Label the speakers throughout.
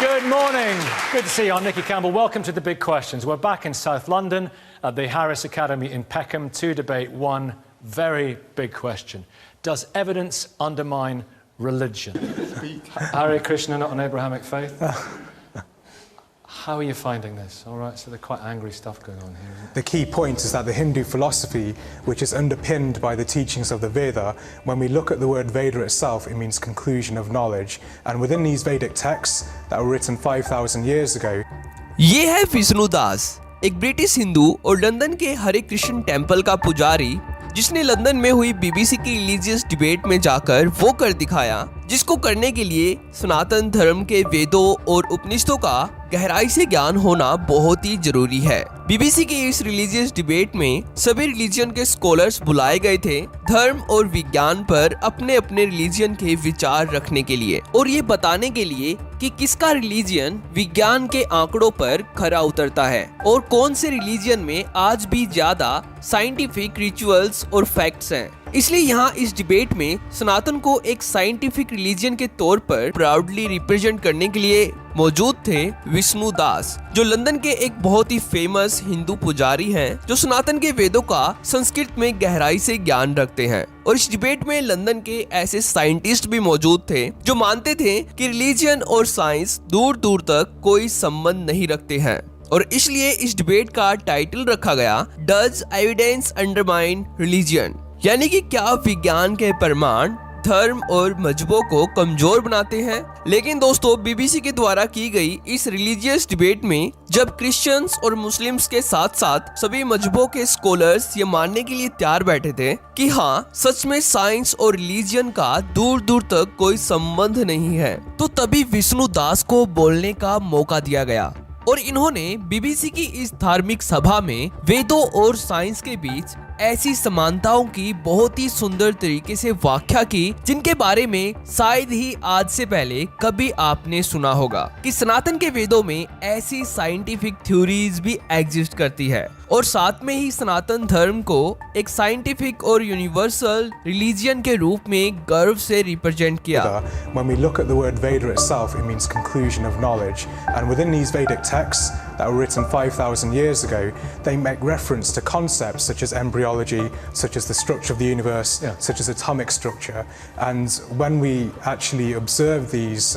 Speaker 1: Good morning. Good to see you. I'm Nicky Campbell. Welcome to The Big Questions. We're back in South London at the Harris Academy in Peckham to debate one very big question. Does evidence undermine religion? Hare Krishna, not an Abrahamic faith? How are you finding this? All right, so there's quite angry stuff going on here, isn't it?
Speaker 2: The key point is that the Hindu philosophy, which is underpinned by the teachings of the Veda, when we look at the word Veda itself, it means conclusion of knowledge. And within these Vedic texts that were written 5,000 years ago,
Speaker 3: ये है विष्णु दास, एक British Hindu और London के हरे Krishna temple का पुजारी, जिसने London में हुई बीबीसी की रिलीजियस डिबेट में जाकर वो कर दिखाया जिसको करने के लिए सनातन धर्म के वेदों और उपनिषदों का गहराई से ज्ञान होना बहुत ही जरूरी है। बीबीसी की इस रिलीजियस डिबेट में सभी रिलीजन के स्कॉलर्स बुलाए गए थे धर्म और विज्ञान पर अपने अपने रिलीजन के विचार रखने के लिए और ये बताने के लिए कि किसका रिलीजन विज्ञान के आंकड़ों पर खरा उतरता है और कौन से रिलीजन में आज भी ज्यादा साइंटिफिक रिचुअल्स और फैक्ट्स हैं। इसलिए यहाँ इस डिबेट में सनातन को एक साइंटिफिक रिलीजन के तौर पर प्राउडली रिप्रेजेंट करने के लिए मौजूद थे विष्णु दास, जो लंदन के एक बहुत ही फेमस हिंदू पुजारी हैं, जो सनातन के वेदों का संस्कृत में गहराई से ज्ञान रखते हैं। और इस डिबेट में लंदन के ऐसे साइंटिस्ट भी मौजूद थे जो मानते थे कि रिलीजन और साइंस दूर दूर तक कोई संबंध नहीं रखते हैं और इसलिए इस डिबेट का टाइटल रखा गया डज एविडेंस अंडरमाइन रिलीजन, यानी कि क्या विज्ञान के प्रमाण धर्म और मजहबों को कमजोर बनाते हैं। लेकिन दोस्तों, बीबीसी के द्वारा की गई इस रिलीजियस डिबेट में जब क्रिश्चियंस और मुस्लिम्स के साथ साथ सभी मजहबों के स्कॉलर्स ये मानने के लिए तैयार बैठे थे कि हाँ, सच में साइंस और रिलीजन का दूर दूर तक कोई संबंध नहीं है, तो तभी विष्णु दास को बोलने का मौका दिया गया और इन्होंने बीबीसी की इस धार्मिक सभा में वेदों और साइंस के बीच ऐसी समानताओं की बहुत ही सुंदर तरीके से व्याख्या की जिनके बारे में शायद ही आज से पहले कभी आपने सुना होगा कि सनातन के वेदों में ऐसी साइंटिफिक थ्योरीज भी एग्जिस्ट करती है और साथ में ही सनातन धर्म को एक साइंटिफिक और यूनिवर्सल रिलीजन के रूप में गर्व से रिप्रेजेंट किया।
Speaker 2: When we look at the word Veda itself, it means conclusion of knowledge. And within these Vedic texts that were written 5,000 years ago, they make reference to concepts such as embryology, such as the structure of the universe, such as atomic structure. And when we actually observe these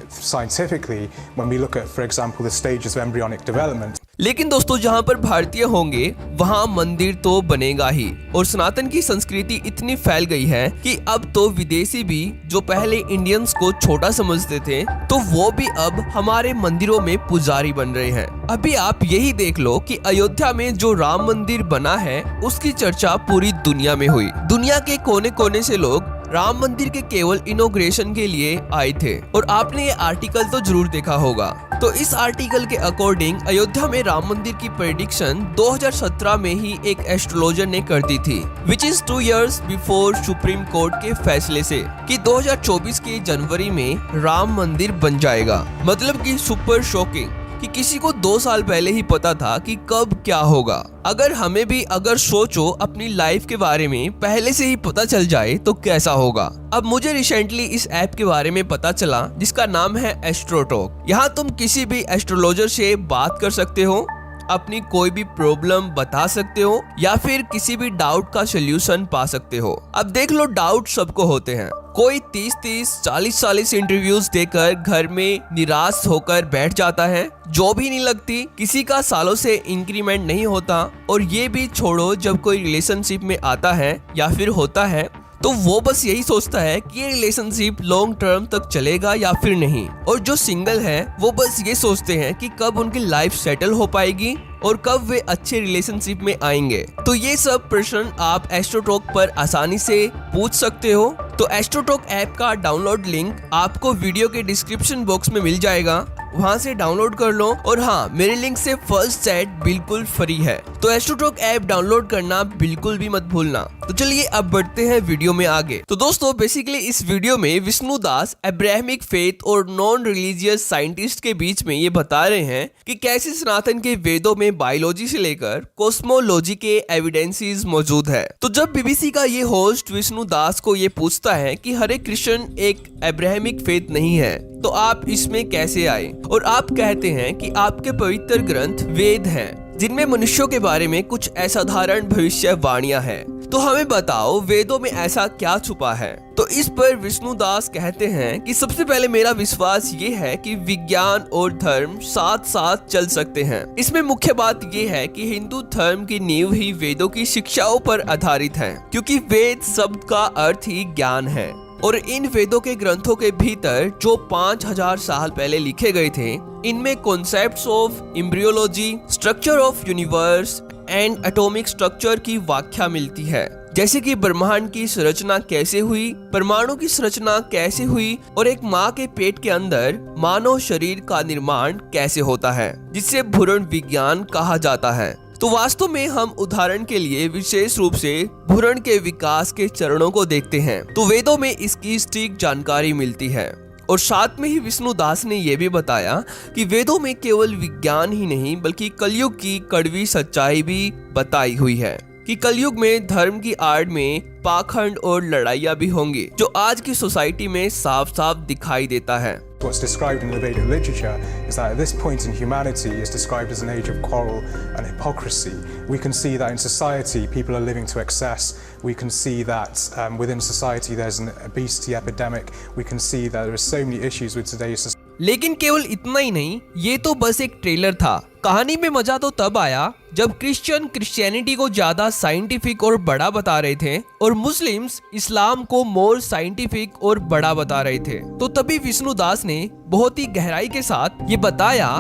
Speaker 2: scientifically, when we look at, for example, the stages of embryonic development.
Speaker 3: लेकिन दोस्तों, जहाँ पर भारतीय होंगे वहाँ मंदिर तो बनेगा ही और सनातन की संस्कृति इतनी फैल गई है कि अब तो विदेशी भी जो पहले इंडियंस को छोटा समझते थे तो वो भी अब हमारे मंदिरों में पुजारी बन रहे हैं। अभी आप यही देख लो कि अयोध्या में जो राम मंदिर बना है उसकी चर्चा पूरी दुनिया में हुई। दुनिया के कोने कोने से लोग राम मंदिर के केवल इनॉग्रेशन के लिए आए थे और आपने ये आर्टिकल तो जरूर देखा होगा। तो इस आर्टिकल के अकॉर्डिंग अयोध्या में राम मंदिर की प्रेडिक्शन 2017 में ही एक एस्ट्रोलॉजर ने कर दी थी, which is 2 years before supreme court के फैसले से कि 2024 के जनवरी में राम मंदिर बन जाएगा। मतलब कि सुपर शॉकिंग कि किसी को 2 साल पहले ही पता था कि कब क्या होगा। अगर हमें भी अगर सोचो अपनी लाइफ के बारे में पहले से ही पता चल जाए तो कैसा होगा। अब मुझे रिसेंटली इस ऐप के बारे में पता चला जिसका नाम है एस्ट्रोटॉक। यहाँ तुम किसी भी एस्ट्रोलॉजर से बात कर सकते हो, अपनी कोई भी प्रॉब्लम बता सकते हो या फिर किसी भी डाउट का सलूशन पा सकते हो। अब देख लो, डाउट सबको होते हैं। कोई 30-30, 40-40 इंटरव्यूज देकर घर में निराश होकर बैठ जाता है, जॉब ही नहीं लगती, किसी का सालों से इंक्रीमेंट नहीं होता और ये भी छोड़ो, जब कोई रिलेशनशिप में आता है या फिर होता है तो वो बस यही सोचता है कि ये रिलेशनशिप लॉन्ग टर्म तक चलेगा या फिर नहीं। और जो सिंगल है वो बस ये सोचते हैं कि कब उनकी लाइफ सेटल हो पाएगी और कब वे अच्छे रिलेशनशिप में आएंगे। तो ये सब प्रश्न आप एस्ट्रोटॉक पर आसानी से पूछ सकते हो। तो एस्ट्रोटॉक ऐप का डाउनलोड लिंक आपको वीडियो के डिस्क्रिप्शन बॉक्स में मिल जाएगा। वहाँ से डाउनलोड कर लो। और हाँ, मेरे लिंक से फर्स्ट सेट बिल्कुल फ्री है, तो एस्ट्रोटॉक ऐप डाउनलोड करना बिल्कुल भी मत भूलना। तो चलिए अब बढ़ते हैं वीडियो में आगे। तो दोस्तों बेसिकली इस वीडियो में विष्णु दास अब्राहमिक फेथ और नॉन रिलीजियस साइंटिस्ट के बीच में ये बता रहे हैं कि कैसे सनातन के वेदों में बायोलॉजी से लेकर कॉस्मोलॉजी के एविडेंसेस मौजूद है। तो जब बीबीसी का ये होस्ट विष्णु दास को ये पूछता है कि हरे कृष्ण एक अब्राहमिक फेथ नहीं है, तो आप इसमें कैसे आए, और आप कहते हैं कि आपके पवित्र ग्रंथ वेद हैं जिनमें मनुष्यों के बारे में कुछ असाधारण भविष्यवाणियां हैं, तो हमें बताओ वेदों में ऐसा क्या छुपा है। तो इस पर विष्णु दास कहते हैं कि सबसे पहले मेरा विश्वास ये है कि विज्ञान और धर्म साथ साथ चल सकते हैं। इसमें मुख्य बात ये है कि हिंदू धर्म की नींव ही वेदों की शिक्षाओं पर आधारित है, क्योंकि वेद शब्द का अर्थ ही ज्ञान है, और इन वेदों के ग्रंथों के भीतर जो 5000 साल पहले लिखे गए थे, इनमें concepts of embryology, structure of universe and atomic structure की व्याख्या मिलती है, जैसे कि ब्रह्मांड की संरचना कैसे हुई, परमाणु की संरचना कैसे हुई, और एक माँ के पेट के अंदर मानव शरीर का निर्माण कैसे होता है, जिसे भ्रूण विज्ञान कहा जाता है। तो वास्तव में हम उदाहरण के लिए विशेष रूप से भ्रूण के विकास के चरणों को देखते हैं, तो वेदों में इसकी सटीक जानकारी मिलती है। और साथ में ही विष्णु दास ने यह भी बताया कि वेदों में केवल विज्ञान ही नहीं बल्कि कलयुग की कड़वी सच्चाई भी बताई हुई है, कि कलयुग में धर्म की आड़ में पाखंड और लड़ाइयाँ भी होंगी, जो आज की सोसाइटी में साफ साफ दिखाई देता है।
Speaker 2: What's described in the Vedic literature is that at this point in humanity is described as an age of quarrel and hypocrisy. We can see that in society people are living to excess. We can see that within society there's an obesity epidemic. We can see that there are so many issues with today's society.
Speaker 3: लेकिन केवल इतना ही नहीं, ये तो बस एक trailer था। कहानी में मजा तो तब आया जब क्रिश्चियनिटी को ज्यादा साइंटिफिक और बड़ा बता रहे थे और मुस्लिम्स इस्लाम को मोर साइंटिफिक और बड़ा बता रहे थे। तो तभी विष्णु दास ने बहुत ही गहराई के साथ ये बताया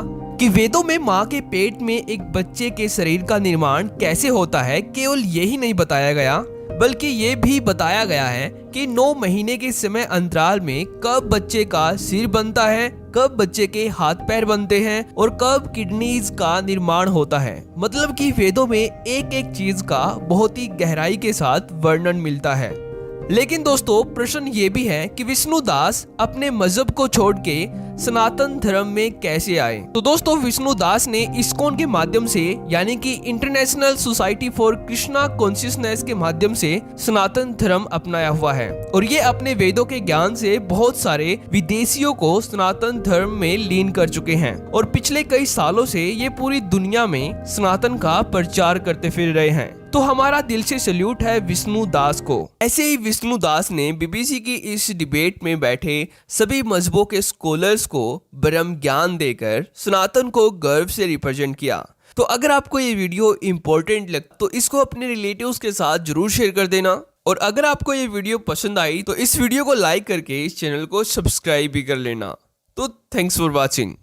Speaker 3: कि वेदों में माँ के पेट में एक बच्चे के शरीर का निर्माण कैसे होता है, केवल यही नहीं बताया गया बल्कि ये भी बताया गया है कि 9 महीने के समय अंतराल में कब बच्चे का सिर बनता है, कब बच्चे के हाथ पैर बनते हैं और कब किडनीज का निर्माण होता है। मतलब कि वेदों में एक एक चीज का बहुत ही गहराई के साथ वर्णन मिलता है। लेकिन दोस्तों प्रश्न ये भी है कि विष्णु दास अपने मजहब को छोड़ के सनातन धर्म में कैसे आए। तो दोस्तों विष्णु दास ने इस्कॉन के माध्यम से यानी कि international society for Krishna consciousness के माध्यम से सनातन धर्म अपनाया हुआ है, और ये अपने वेदों के ज्ञान से बहुत सारे विदेशियों को सनातन धर्म में लीन कर चुके हैं, और पिछले कई सालों से ये पूरी दुनिया में सनातन का प्रचार करते फिर रहे हैं। तो हमारा दिल से सल्यूट है विष्णु दास को। ऐसे ही विष्णु दास ने बीबीसी की इस डिबेट में बैठे सभी मजहबों के स्कॉलर्स को ब्रह्म ज्ञान देकर सनातन को गर्व से रिप्रेजेंट किया। तो अगर आपको ये वीडियो इंपॉर्टेंट लगे तो इसको अपने रिलेटिव्स के साथ जरूर शेयर कर देना, और अगर आपको ये वीडियो पसंद आई तो इस वीडियो को लाइक करके इस चैनल को सब्सक्राइब भी कर लेना। तो थैंक्स फॉर वॉचिंग।